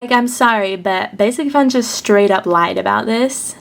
Like, I'm sorry, but Basic Fun just straight up lied about this.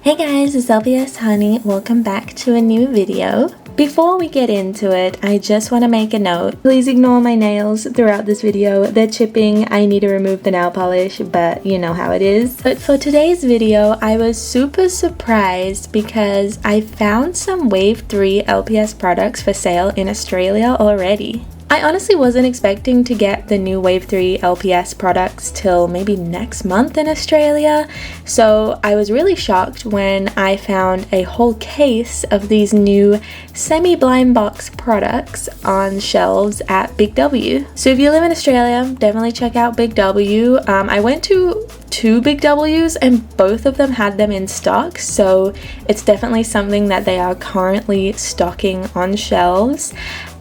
Hey guys, it's LpsHoney. Welcome back to a new video. Before we get into it, I just want to make a note. Please ignore my nails throughout this video. They're chipping. I need to remove the nail polish, but you know how it is. But for today's video, I was super surprised because I found some Wave 3 LPS products for sale in Australia already. I honestly wasn't expecting to get the new Wave 3 LPS products till maybe next month in Australia, so I was really shocked when I found a whole case of these new semi-blind box products on shelves at Big W. So if you live in Australia, definitely check out Big W. I went to two Big W's and both of them had them in stock, so it's definitely something that they are currently stocking on shelves.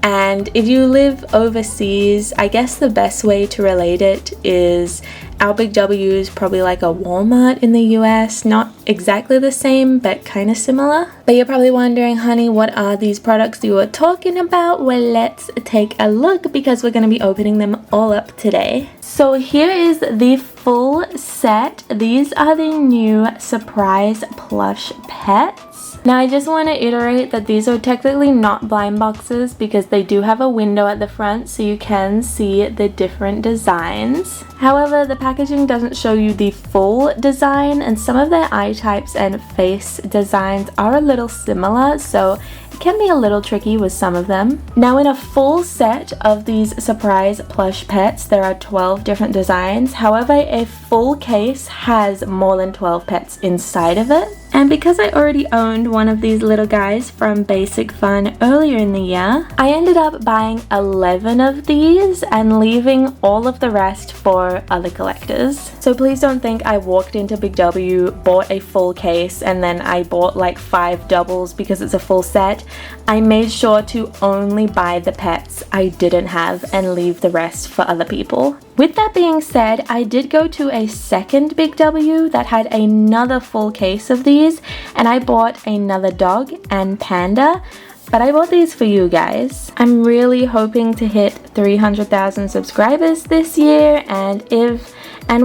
And if you live overseas, I guess the best way to relate it is our Big W is probably like a Walmart in the US. Not exactly the same, but kind of similar. But you're probably wondering, honey, what are these products you were talking about? Well, let's take a look because we're going to be opening them all up today. So here is the full set. These are the new surprise plush pets. Now I just want to iterate that these are technically not blind boxes because they do have a window at the front so you can see the different designs. However, the packaging doesn't show you the full design and some of their eye types and face designs are a little similar, so it can be a little tricky with some of them. Now in a full set of these surprise plush pets, there are 12 different designs. However, a full case has more than 12 pets inside of it. And because I already owned one of these little guys from Basic Fun earlier in the year, I ended up buying 11 of these and leaving all of the rest for other collectors. So please don't think I walked into Big W, bought a full case, and then I bought like 5 doubles because it's a full set. I made sure to only buy the pets I didn't have and leave the rest for other people. With that being said, I did go to a second Big W that had another full case of these, and I bought another dog and panda, but I bought these for you guys. I'm really hoping to hit 300,000 subscribers this year, and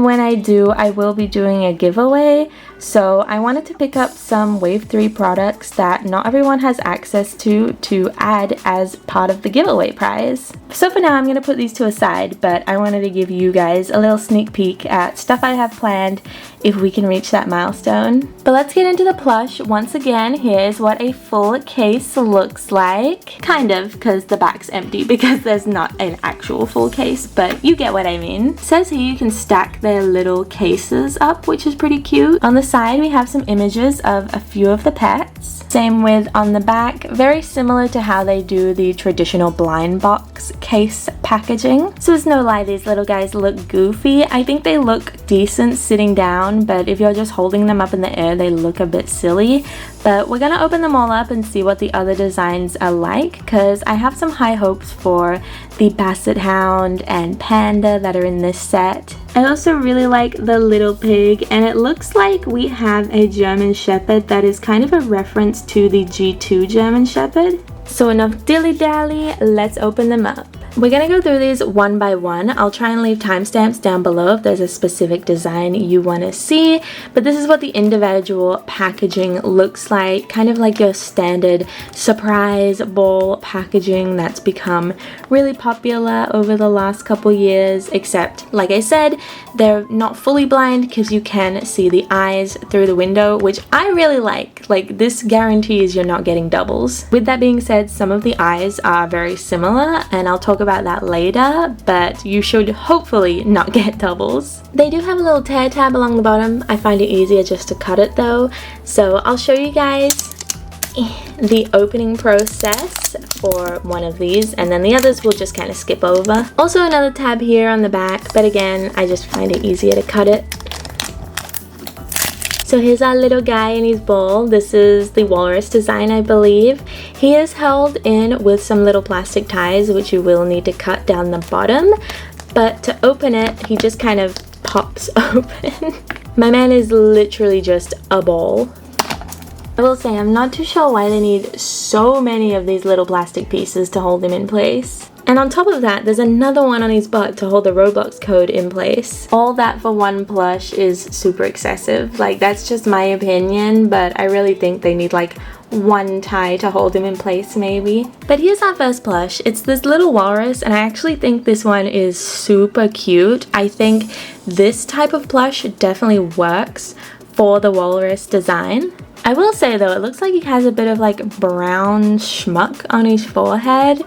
when I do, I will be doing a giveaway. So I wanted to pick up some Wave 3 products that not everyone has access to add as part of the giveaway prize. So for now, I'm going to put these to a side, but I wanted to give you guys a little sneak peek at stuff I have planned if we can reach that milestone. But let's get into the plush. Once again, here's what a full case looks like. Kind of, because the back's empty because there's not an actual full case, but you get what I mean. It says here you can stack their little cases up, which is pretty cute. On the side, we have some images of a few of the pets. Same with on the back, very similar to how they do the traditional blind box case packaging. So it's no lie, these little guys look goofy. I think they look decent sitting down, but if you're just holding them up in the air, they look a bit silly. But we're gonna open them all up and see what the other designs are like, because I have some high hopes for the Basset, hound, and panda that are in this set. I also really like the little pig, and it looks like we have a German Shepherd that is kind of a reference to the G2 German Shepherd. So enough dilly-dally, let's open them up. We're gonna go through these one by one. I'll try and leave timestamps down below if there's a specific design you want to see, but this is what the individual packaging looks like, kind of like your standard surprise ball packaging that's become really popular over the last couple years, except like I said, they're not fully blind because you can see the eyes through the window, which I really like. Like, this guarantees you're not getting doubles. With that being said, some of the eyes are very similar, and I'll talk about that later, but you should hopefully not get doubles. They do have a little tear tab along the bottom. I find it easier just to cut it though, so I'll show you guys the opening process for one of these, and then the others we'll just kind of skip over. Also another tab here on the back, but again, I just find it easier to cut it. So here's our little guy in his ball. This is the walrus design, I believe. He is held in with some little plastic ties, which you will need to cut down the bottom. But to open it, he just kind of pops open. My man is literally just a ball. I will say I'm not too sure why they need so many of these little plastic pieces to hold him in place. And on top of that, there's another one on his butt to hold the Roblox code in place. All that for one plush is super excessive. Like, that's just my opinion, but I really think they need like one tie to hold him in place maybe. But here's our first plush. It's this little walrus, and I actually think this one is super cute. I think this type of plush definitely works for the walrus design. I will say though, it looks like he has a bit of like brown schmuck on his forehead,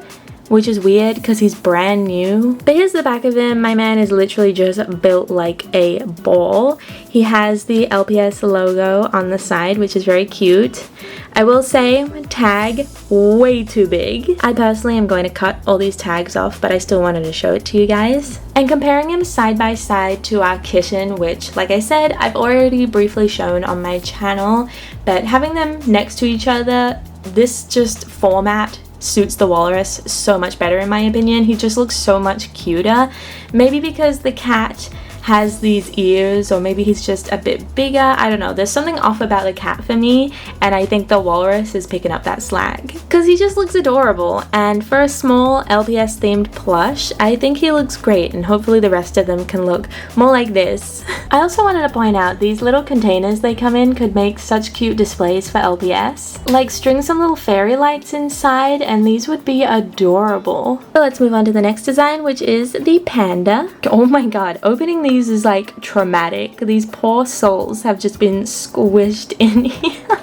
which is weird because he's brand new. But here's the back of him. My man is literally just built like a ball. He has the LPS logo on the side, which is very cute. I will say, tag way too big. I personally am going to cut all these tags off, but I still wanted to show it to you guys. And comparing him side by side to our kitten, which, like I said, I've already briefly shown on my channel, but having them next to each other, this just format suits the walrus so much better in my opinion. He just looks so much cuter. Maybe because the cat has these ears, or maybe he's just a bit bigger. I don't know. There's something off about the cat for me, and I think the walrus is picking up that slack because he just looks adorable. And for a small LPS themed plush, I think he looks great, and hopefully the rest of them can look more like this. I also wanted to point out these little containers they come in could make such cute displays for LPS. Like, string some little fairy lights inside and these would be adorable. So let's move on to the next design, which is the panda. Oh my god, opening these is like traumatic. These poor souls have just been squished in here.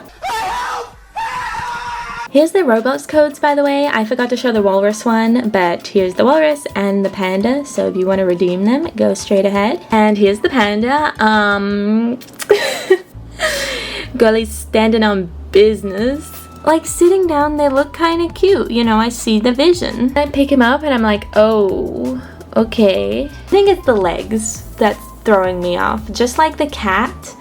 Here's the Roblox codes, by the way. I forgot to show the walrus one, but here's the walrus and the panda, so if you want to redeem them, go straight ahead. And here's the panda. Girlie's standing on business. Like, sitting down, they look kind of cute. You know, I see the vision. I pick him up and I'm like, oh, okay. I think it's the legs that's throwing me off. Just like the cat,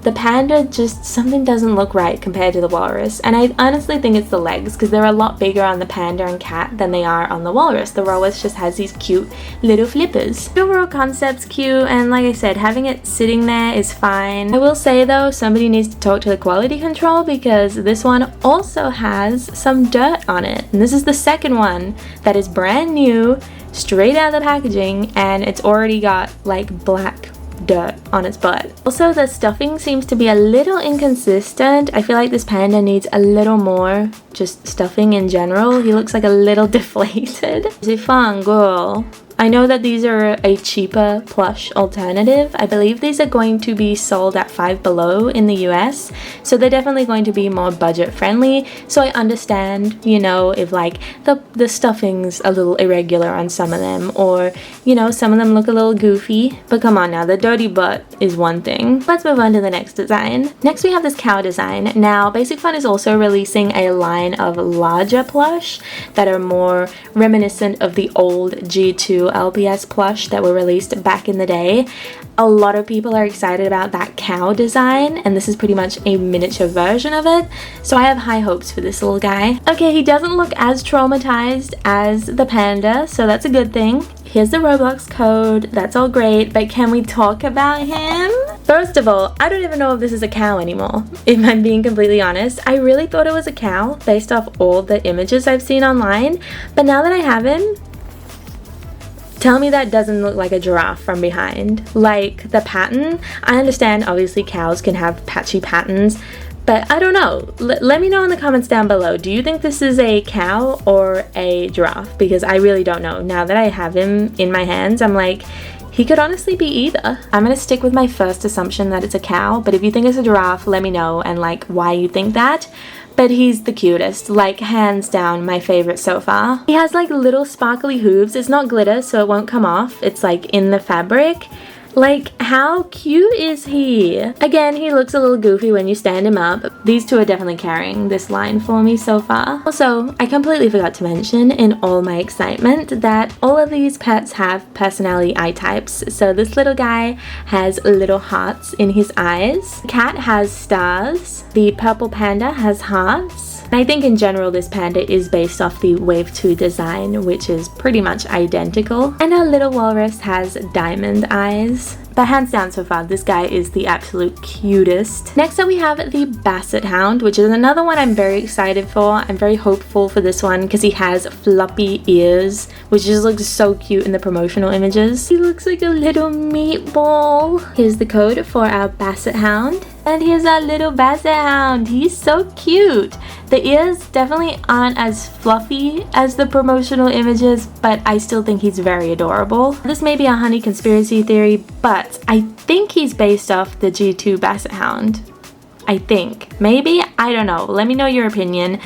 the panda, just something doesn't look right compared to the walrus. And I honestly think it's the legs, because they're a lot bigger on the panda and cat than they are on the walrus. The walrus just has these cute little flippers. The overall concept's cute, and like I said, having it sitting there is fine. I will say though, somebody needs to talk to the quality control, because this one also has some dirt on it. And this is the second one that is brand new, straight out of the packaging, and it's already got like black dirt on its butt. Also, the stuffing seems to be a little inconsistent. I feel like this panda needs a little more just stuffing in general. He looks like a little deflated. C'est fun, girl. I know that these are a cheaper plush alternative. I believe these are going to be sold at Five Below in the US, so they're definitely going to be more budget friendly. So I understand, you know, if like the stuffing's a little irregular on some of them, or you know, some of them look a little goofy. But come on now, the dirty butt is one thing. Let's move on to the next design. Next we have this cow design. Now Basic Fun is also releasing a line of larger plush that are more reminiscent of the old G2 LPS plush that were released back in the day. A lot of people are excited about that cow design, and this is pretty much a miniature version of it, so I have high hopes for this little guy. Okay, he doesn't look as traumatized as the panda, so that's a good thing. Here's the Roblox code, that's all great, but can we talk about him? First of all, I don't even know if this is a cow anymore, if I'm being completely honest. I really thought it was a cow based off all the images I've seen online, but now that I have him, tell me that doesn't look like a giraffe from behind. Like, the pattern, I understand obviously cows can have patchy patterns, but I don't know. Let me know in the comments down below. Do you think this is a cow or a giraffe? Because I really don't know. Now that I have him in my hands, I'm like, he could honestly be either. I'm gonna stick with my first assumption that it's a cow, but if you think it's a giraffe, let me know and like why you think that. But he's the cutest, like hands down my favorite so far. He has like little sparkly hooves. It's not glitter, so it won't come off. It's like in the fabric. Like, how cute is he? Again, he looks a little goofy when you stand him up. These two are definitely carrying this line for me so far. Also, I completely forgot to mention in all my excitement that all of these pets have personality eye types. So this little guy has little hearts in his eyes. The cat has stars. The purple panda has hearts. And I think in general this panda is based off the Wave 2 design, which is pretty much identical. And our little walrus has diamond eyes. But hands down so far, this guy is the absolute cutest. Next up we have the Basset hound, which is another one I'm very excited for. I'm very hopeful for this one because he has floppy ears, which just looks so cute in the promotional images. He looks like a little meatball. Here's the code for our Basset hound. And here's our little Basset hound. He's so cute. The ears definitely aren't as fluffy as the promotional images, but I still think he's very adorable. This may be a honey conspiracy theory, but I think he's based off the G2 Basset hound. I think. Maybe? I don't know. Let me know your opinion.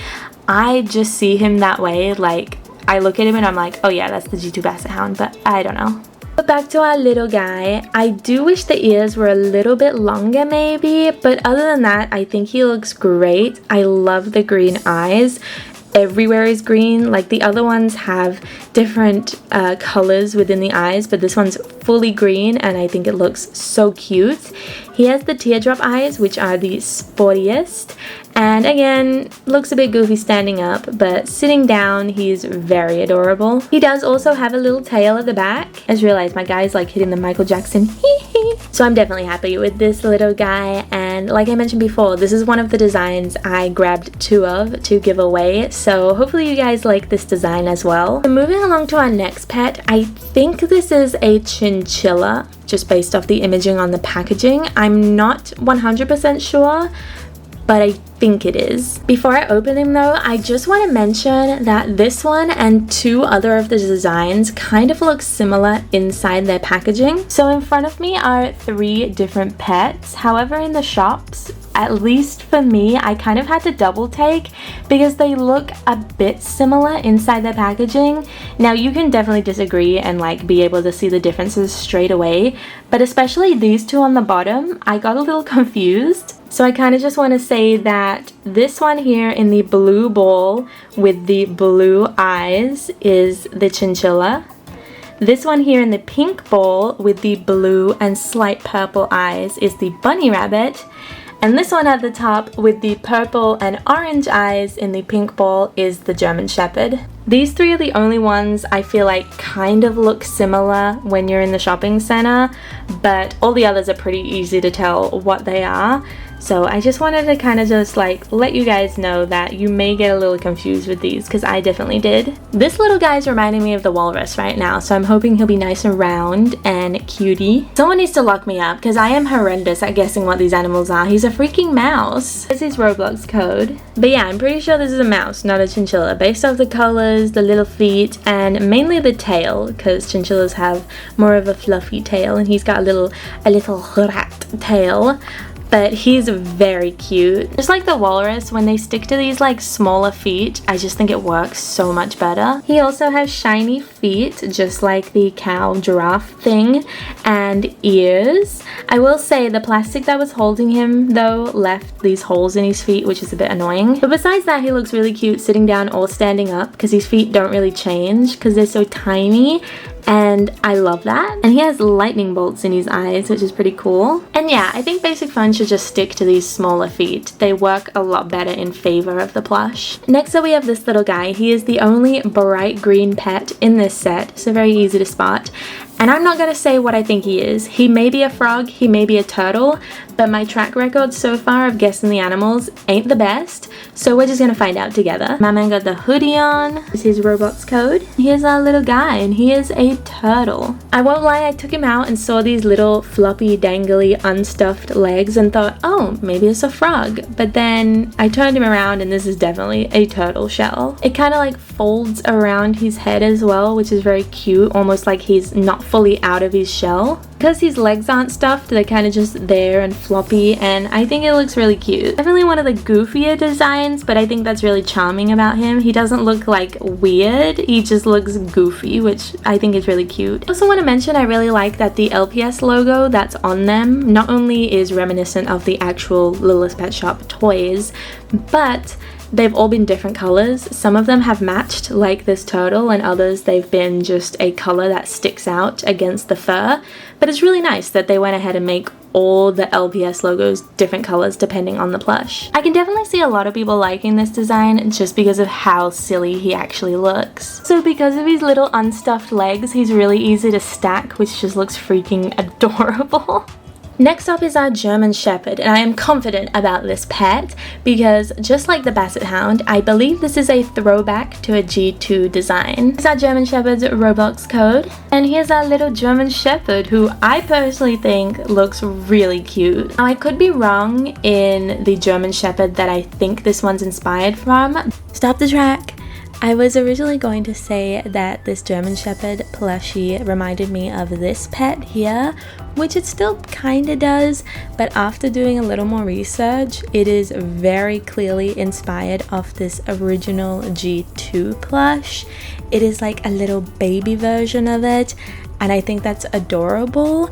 I just see him that way. Like, I look at him and I'm like, oh yeah, that's the G2 Basset hound, but I don't know. But back to our little guy. I do wish the ears were a little bit longer maybe, but other than that, I think he looks great. I love the green eyes. Everywhere is green. Like the other ones have different colors within the eyes, but this one's fully green and I think it looks so cute. He has the teardrop eyes, which are the sportiest, and again, looks a bit goofy standing up, but sitting down, he's very adorable. He does also have a little tail at the back. I just realized my guy's like hitting the Michael Jackson hee. So I'm definitely happy with this little guy, and like I mentioned before, this is one of the designs I grabbed 2 of to give away, so hopefully you guys like this design as well. So moving along to our next pet, I think this is a chinchilla, just based off the imaging on the packaging. I'm not 100% sure, but I think it is. Before I open him though, I just want to mention that this one and 2 other of the designs kind of look similar inside their packaging. So in front of me are 3 different pets. However, in the shops, at least for me, I kind of had to double take because they look a bit similar inside their packaging. Now you can definitely disagree and like be able to see the differences straight away, but especially these 2 on the bottom, I got a little confused. So I kind of just want to say that this one here in the blue bowl with the blue eyes is the chinchilla. This one here in the pink bowl with the blue and slight purple eyes is the bunny rabbit. And this one at the top with the purple and orange eyes in the pink bowl is the German Shepherd. These 3 are the only ones I feel like kind of look similar when you're in the shopping center, but all the others are pretty easy to tell what they are. So I just wanted to kind of just like let you guys know that you may get a little confused with these, because I definitely did. This little guy is reminding me of the walrus right now, so I'm hoping he'll be nice and round and cutie. Someone needs to lock me up because I am horrendous at guessing what these animals are. He's a freaking mouse. This is Roblox code. But yeah, I'm pretty sure this is a mouse, not a chinchilla, based off the colors, the little feet, and mainly the tail, because chinchillas have more of a fluffy tail and he's got a little rat tail. But he's very cute. Just like the walrus, when they stick to these like smaller feet, I just think it works so much better. He also has shiny feet, just like the cow giraffe thing, and ears. I will say the plastic that was holding him though left these holes in his feet, which is a bit annoying. But besides that, he looks really cute sitting down or standing up because his feet don't really change because they're so tiny. And I love that. And he has lightning bolts in his eyes, which is pretty cool. And yeah, I think Basic Fun should just stick to these smaller feet. They work a lot better in favor of the plush. Next up we have this little guy. He is the only bright green pet in this set, so very easy to spot. And I'm not gonna say what I think he is. He may be a frog, he may be a turtle, but my track record so far of guessing the animals ain't the best, so we're just gonna find out together. My man got the hoodie on. This is his Roblox code. Here's our little guy, and he is a turtle. I won't lie, I took him out and saw these little floppy, dangly, unstuffed legs and thought, oh, maybe it's a frog. But then I turned him around and this is definitely a turtle shell. It kind of like folds around his head as well, which is very cute, almost like he's not fully out of his shell. Because his legs aren't stuffed, they're kind of just there and floppy, and I think it looks really cute. Definitely one of the goofier designs, but I think that's really charming about him. He doesn't look like weird, he just looks goofy, which I think is really cute. I also want to mention I really like that the LPS logo that's on them not only is reminiscent of the actual Littlest Pet Shop toys, but they've all been different colors. Some of them have matched, like this turtle, and others they've been just a color that sticks out against the fur. But it's really nice that they went ahead and make all the LPS logos different colors depending on the plush. I can definitely see a lot of people liking this design just because of how silly he actually looks. So because of his little unstuffed legs, he's really easy to stack, which just looks freaking adorable. Next up is our German Shepherd, and I am confident about this pet because just like the Basset Hound, I believe this is a throwback to a G2 design. Here's our German Shepherd's Roblox code, and here's our little German Shepherd who I personally think looks really cute. Now I could be wrong in the German Shepherd that I think this one's inspired from. Stop the track! I was originally going to say that this German Shepherd plushie reminded me of this pet here, which it still kinda does, but after doing a little more research, it is very clearly inspired off this original G2 plush. It is like a little baby version of it, and I think that's adorable.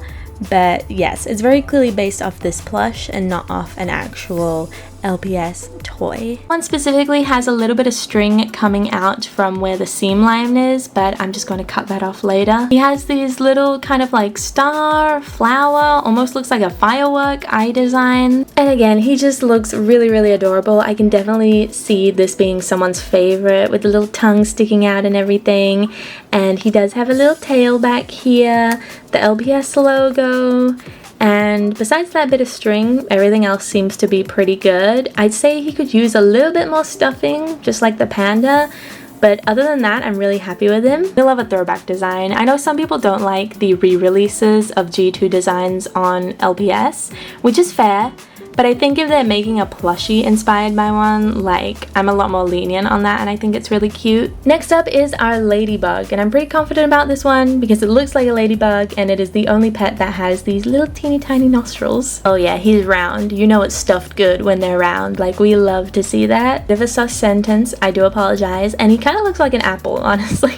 But yes, it's very clearly based off this plush and not off an actual LPS toy. One specifically has a little bit of string coming out from where the seam line is, but I'm just going to cut that off later. He has these little kind of like star, flower, almost looks like a firework eye design. And again, he just looks really, really adorable. I can definitely see this being someone's favorite with the little tongue sticking out and everything. And he does have a little tail back here, the LPS logo. And besides that bit of string, everything else seems to be pretty good. I'd say he could use a little bit more stuffing, just like the panda. But other than that, I'm really happy with him. I love a throwback design. I know some people don't like the re-releases of G2 designs on LPS, which is fair. But I think if they're making a plushie inspired by one, like, I'm a lot more lenient on that and I think it's really cute. Next up is our Ladybug, and I'm pretty confident about this one because it looks like a ladybug and it is the only pet that has these little teeny tiny nostrils. Oh yeah, he's round. You know it's stuffed good when they're round. Like, we love to see that. Bit of a sus sentence, I do apologize. And he kind of looks like an apple, honestly.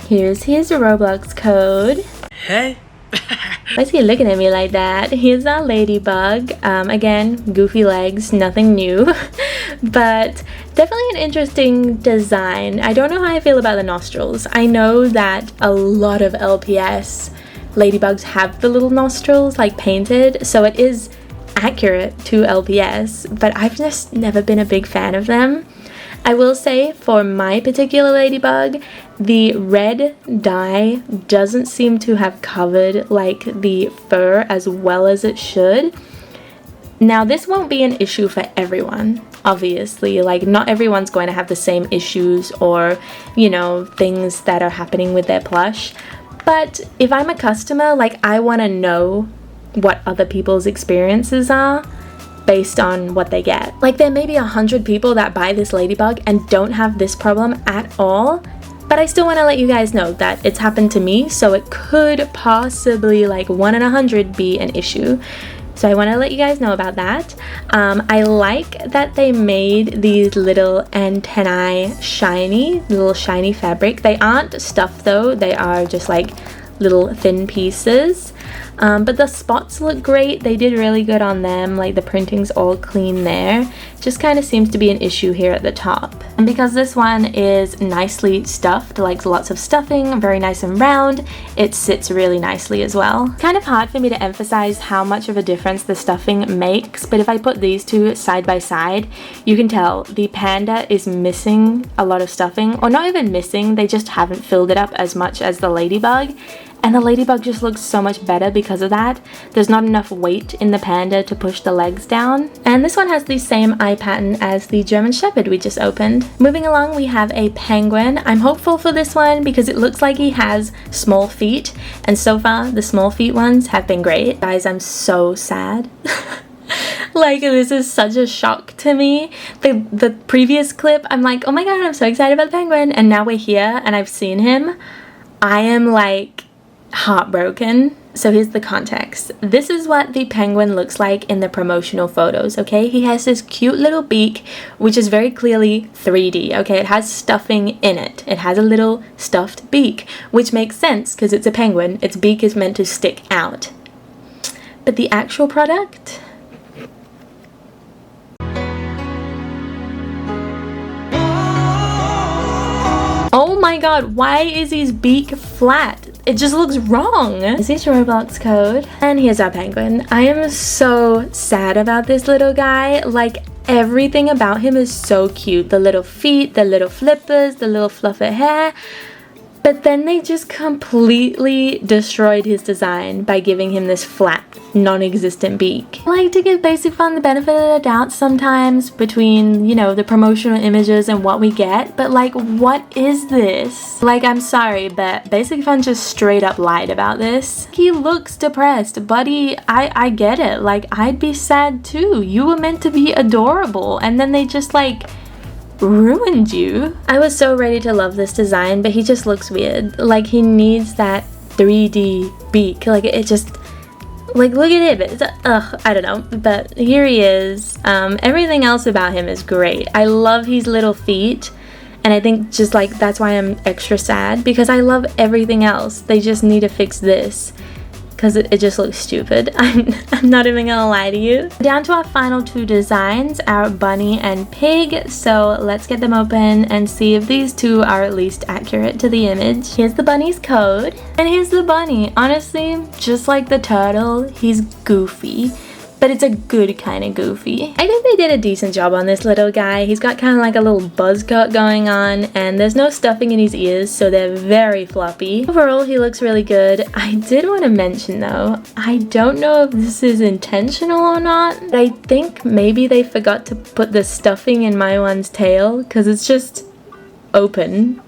Here's his Roblox code. Hey. Why is he looking at me like that? Here's our Ladybug. Again, goofy legs, nothing new. But definitely an interesting design. I don't know how I feel about the nostrils. I know that a lot of LPS Ladybugs have the little nostrils like painted, so it is accurate to LPS, but I've just never been a big fan of them. I will say for my particular Ladybug, the red dye doesn't seem to have covered like the fur as well as it should. Now this won't be an issue for everyone, obviously, like not everyone's going to have the same issues or, you know, things that are happening with their plush. But if I'm a customer, like I want to know what other people's experiences are based on what they get. Like there may be 100 people that buy this Ladybug and don't have this problem at all, but I still want to let you guys know that it's happened to me, so it could possibly, like 1 in 100, be an issue. So I want to let you guys know about that. I like that they made these little antennae shiny, little shiny fabric. They aren't stuffed though, they are just like little thin pieces. But the spots look great. They did really good on them. Like the printing's all clean there. Just kind of seems to be an issue here at the top. And because this one is nicely stuffed, like lots of stuffing, very nice and round, it sits really nicely as well. Kind of hard for me to emphasize how much of a difference the stuffing makes, but if I put these two side by side, you can tell the panda is missing a lot of stuffing, or not even missing, they just haven't filled it up as much as the Ladybug. And the Ladybug just looks so much better because of that. There's not enough weight in the panda to push the legs down. And this one has the same eye pattern as the German Shepherd we just opened. Moving along, we have a penguin. I'm hopeful for this one because it looks like he has small feet. And so far, the small feet ones have been great. Guys, I'm so sad. Like, this is such a shock to me. The previous clip, I'm like, oh my god, I'm so excited about the penguin. And now we're here and I've seen him. I am like heartbroken. So here's the context. This is what the penguin looks like in the promotional photos, okay? He has this cute little beak, which is very clearly 3D, okay? It has stuffing in it. It has a little stuffed beak, which makes sense because it's a penguin. Its beak is meant to stick out. But the actual product? Oh my god, why is his beak flat? It just looks wrong. Is this Roblox code? And here's our penguin. I am so sad about this little guy. Like, everything about him is so cute. The little feet, the little flippers, the little fluffy hair. But then they just completely destroyed his design by giving him this flat, non-existent beak. I like to give Basic Fun the benefit of the doubt sometimes between, you know, the promotional images and what we get, but like, what is this? Like, I'm sorry, but Basic Fun just straight up lied about this. He looks depressed, buddy. I get it. Like, I'd be sad too. You were meant to be adorable, and then they just like ruined you. I was so ready to love this design, but he just looks weird. Like, he needs that 3D beak. Like, it just, like, look at it. It's, I don't know. But here he is. Everything else about him is great. I love his little feet, and I think just like that's why I'm extra sad, because I love everything else. They just need to fix this, because it just looks stupid. I'm not even gonna lie to you. Down to our final two designs, our bunny and pig. So let's get them open and see if these two are at least accurate to the image. Here's the bunny's code, and here's the bunny. Honestly, just like the turtle, he's goofy, but it's a good kind of goofy. I think they did a decent job on this little guy. He's got kind of like a little buzz cut going on, and there's no stuffing in his ears, so they're very floppy. Overall, he looks really good. I did want to mention though, I don't know if this is intentional or not, but I think maybe they forgot to put the stuffing in my one's tail, because it's just open.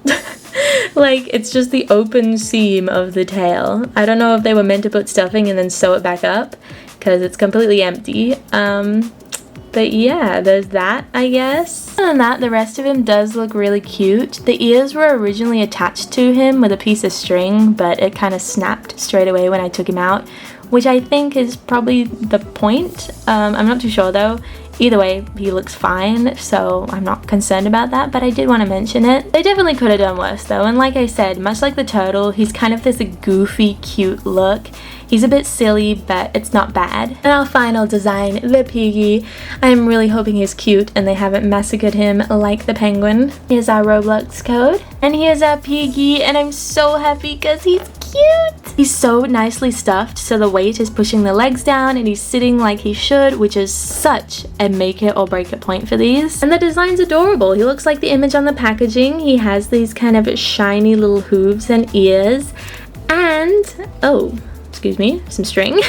Like, it's just the open seam of the tail. I don't know if they were meant to put stuffing and then sew it back up, because it's completely empty. But yeah, there's that, I guess. Other than that, the rest of him does look really cute. The ears were originally attached to him with a piece of string, but it kind of snapped straight away when I took him out, which I think is probably the point. I'm not too sure though. Either way, he looks fine, so I'm not concerned about that, but I did want to mention it. They definitely could have done worse though, and like I said, much like the turtle, he's kind of this goofy, cute look. He's a bit silly, but it's not bad. And our final design, the piggy. I am really hoping he's cute and they haven't massacred him like the penguin. Here's our Roblox code, and here's our piggy, and I'm so happy because he's cute. He's so nicely stuffed, so the weight is pushing the legs down and he's sitting like he should, which is such a make it or break it point for these. And the design's adorable. He looks like the image on the packaging. He has these kind of shiny little hooves and ears, and oh, excuse me, some string.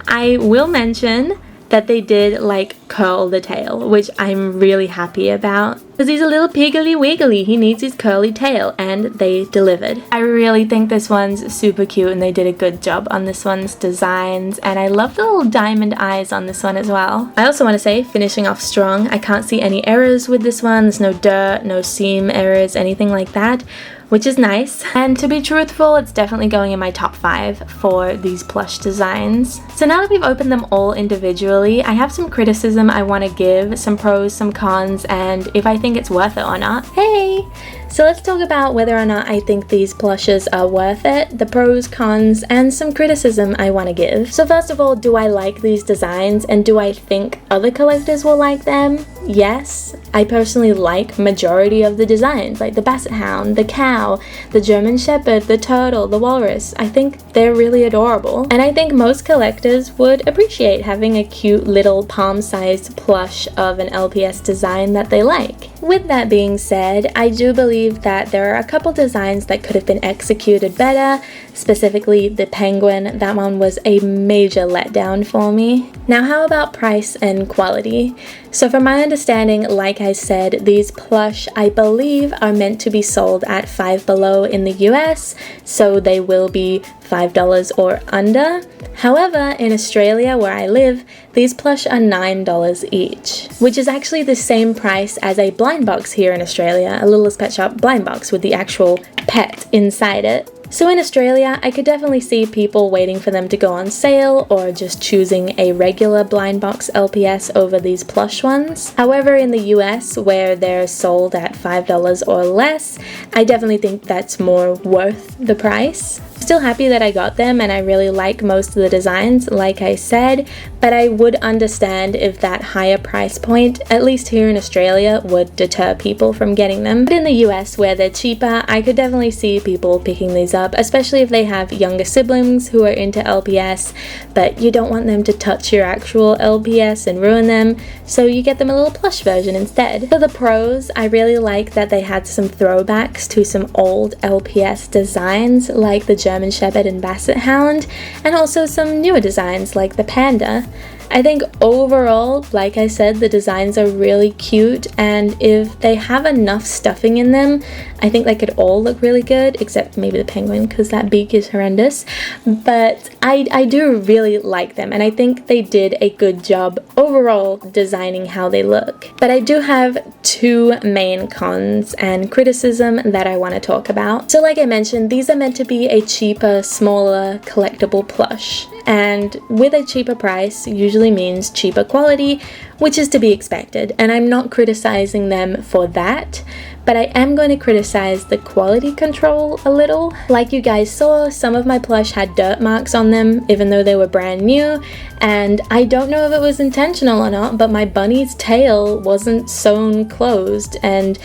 I will mention that they did like curl the tail, which I'm really happy about, because he's a little piggly wiggly. He needs his curly tail, and they delivered. I really think this one's super cute, and they did a good job on this one's designs, and I love the little diamond eyes on this one as well. I also want to say, finishing off strong, I can't see any errors with this one. There's no dirt, no seam errors, anything like that, which is nice. And to be truthful, it's definitely going in my top 5 for these plush designs. So now that we've opened them all individually, I have some criticism I want to give, some pros, some cons, and if I think it's worth it or not. Hey! So let's talk about whether or not I think these plushes are worth it, the pros, cons, and some criticism I want to give. So first of all, do I like these designs, and do I think other collectors will like them? Yes. I personally like majority of the designs, like the Basset hound, the cow, the German shepherd, the turtle, the walrus. I think they're really adorable, and I think most collectors would appreciate having a cute little palm-sized plush of an LPS design that they like. With that being said, I do believe that there are a couple designs that could have been executed better, specifically the penguin. That one was a major letdown for me. Now, how about price and quality? So from my understanding, like I said, these plush, I believe, are meant to be sold at $5 below in the US, so they will be $5 or under. However, in Australia, where I live, these plush are $9 each, which is actually the same price as a blind box here in Australia, a LpsHoney blind box with the actual pet inside it. So in Australia, I could definitely see people waiting for them to go on sale or just choosing a regular blind box LPS over these plush ones. However, in the US, where they're sold at $5 or less, I definitely think that's more worth the price. Still happy that I got them, and I really like most of the designs, like I said, but I would understand if that higher price point, at least here in Australia, would deter people from getting them. But in the US, where they're cheaper, I could definitely see people picking these up, especially if they have younger siblings who are into LPS, but you don't want them to touch your actual LPS and ruin them, so you get them a little plush version instead. For the pros, I really like that they had some throwbacks to some old LPS designs, like the German Shepherd and Basset Hound, and also some newer designs like the panda. I think overall, like I said, the designs are really cute, and if they have enough stuffing in them, I think they could all look really good, except maybe the penguin, because that beak is horrendous. But I do really like them, and I think they did a good job overall designing how they look. But I do have two main cons and criticism that I want to talk about. So like I mentioned, these are meant to be a cheaper, smaller, collectible plush. And with a cheaper price usually means cheaper quality, which is to be expected. And I'm not criticizing them for that, but I am going to criticize the quality control a little. Like you guys saw, some of my plush had dirt marks on them, even though they were brand new. And I don't know if it was intentional or not, but my bunny's tail wasn't sewn closed, and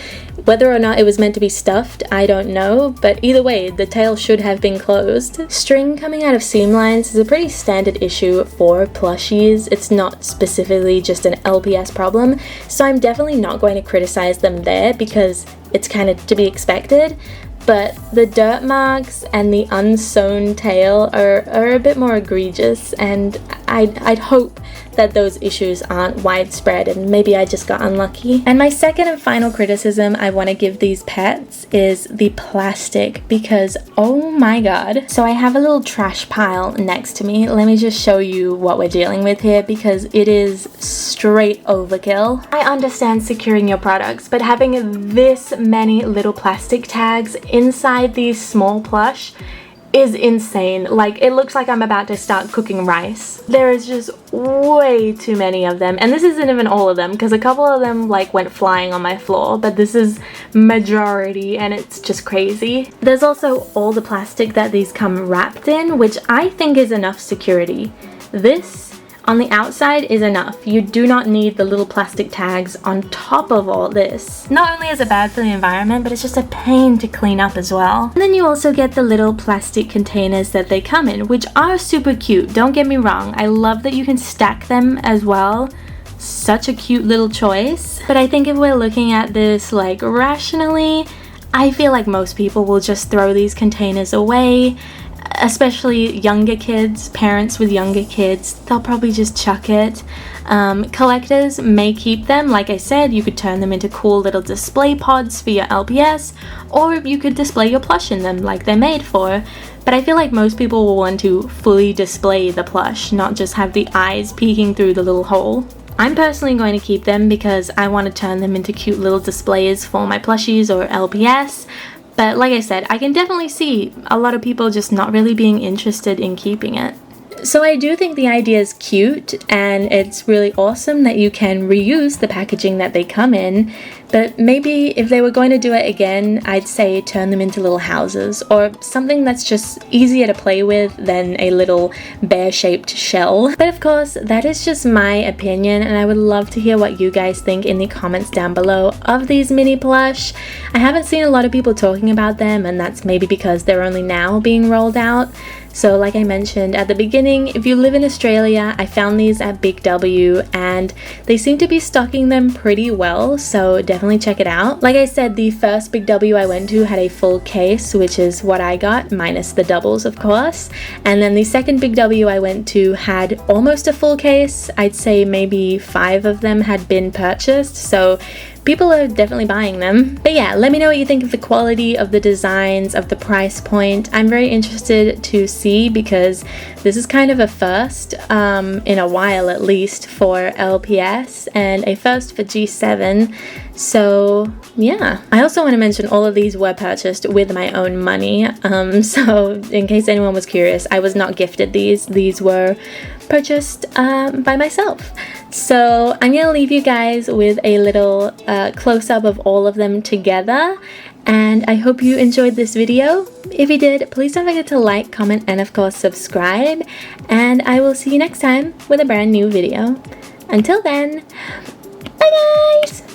whether or not it was meant to be stuffed, I don't know, but either way, the tail should have been closed. String coming out of seam lines is a pretty standard issue for plushies. It's not specifically just an LPS problem, so I'm definitely not going to criticize them there because it's kind of to be expected. But the dirt marks and the unsewn tail are a bit more egregious, and I'd hope that those issues aren't widespread, and maybe I just got unlucky. And my second and final criticism I want to give these pets is the plastic, because oh my god. So I have a little trash pile next to me. Let me just show you what we're dealing with here, because it is straight overkill. I understand securing your products, but having this many little plastic tags inside these small plush is insane. Like, it looks like I'm about to start cooking rice. There is just way too many of them, and this isn't even all of them, because a couple of them like went flying on my floor, but this is majority, and it's just crazy. There's also all the plastic that these come wrapped in, which I think is enough security. This on the outside is enough. You do not need the little plastic tags on top of all this. Not only is it bad for the environment, but it's just a pain to clean up as well. And then you also get the little plastic containers that they come in, which are super cute, don't get me wrong. I love that you can stack them as well. Such a cute little choice. But I think if we're looking at this like rationally, I feel like most people will just throw these containers away. Especially younger kids, parents with younger kids, they'll probably just chuck it. Collectors may keep them. Like I said, you could turn them into cool little display pods for your LPS, or you could display your plush in them like they're made for. But I feel like most people will want to fully display the plush, not just have the eyes peeking through the little hole. I'm personally going to keep them because I want to turn them into cute little displays for my plushies or LPS. But like I said, I can definitely see a lot of people just not really being interested in keeping it. So I do think the idea is cute, and it's really awesome that you can reuse the packaging that they come in, but maybe if they were going to do it again, I'd say turn them into little houses, or something that's just easier to play with than a little bear-shaped shell. But of course, that is just my opinion, and I would love to hear what you guys think in the comments down below of these mini plush. I haven't seen a lot of people talking about them, and that's maybe because they're only now being rolled out. So like I mentioned at the beginning, if you live in Australia, I found these at Big W, and they seem to be stocking them pretty well, so definitely check it out. Like I said, the first Big W I went to had a full case, which is what I got, minus the doubles of course. And then the second Big W I went to had almost a full case. I'd say maybe 5 of them had been purchased, so people are definitely buying them. But yeah, let me know what you think of the quality, of the designs, of the price point. I'm very interested to see, because this is kind of a first in a while at least for LPS, and a first for G7. So yeah, I also want to mention all of these were purchased with my own money. So in case anyone was curious, I was not gifted these. These were purchased by myself. So I'm gonna leave you guys with a little close-up of all of them together, And I hope you enjoyed this video. If you did, please don't forget to like, comment, and of course subscribe. And I will see you next time with a brand new video. Until then, bye guys!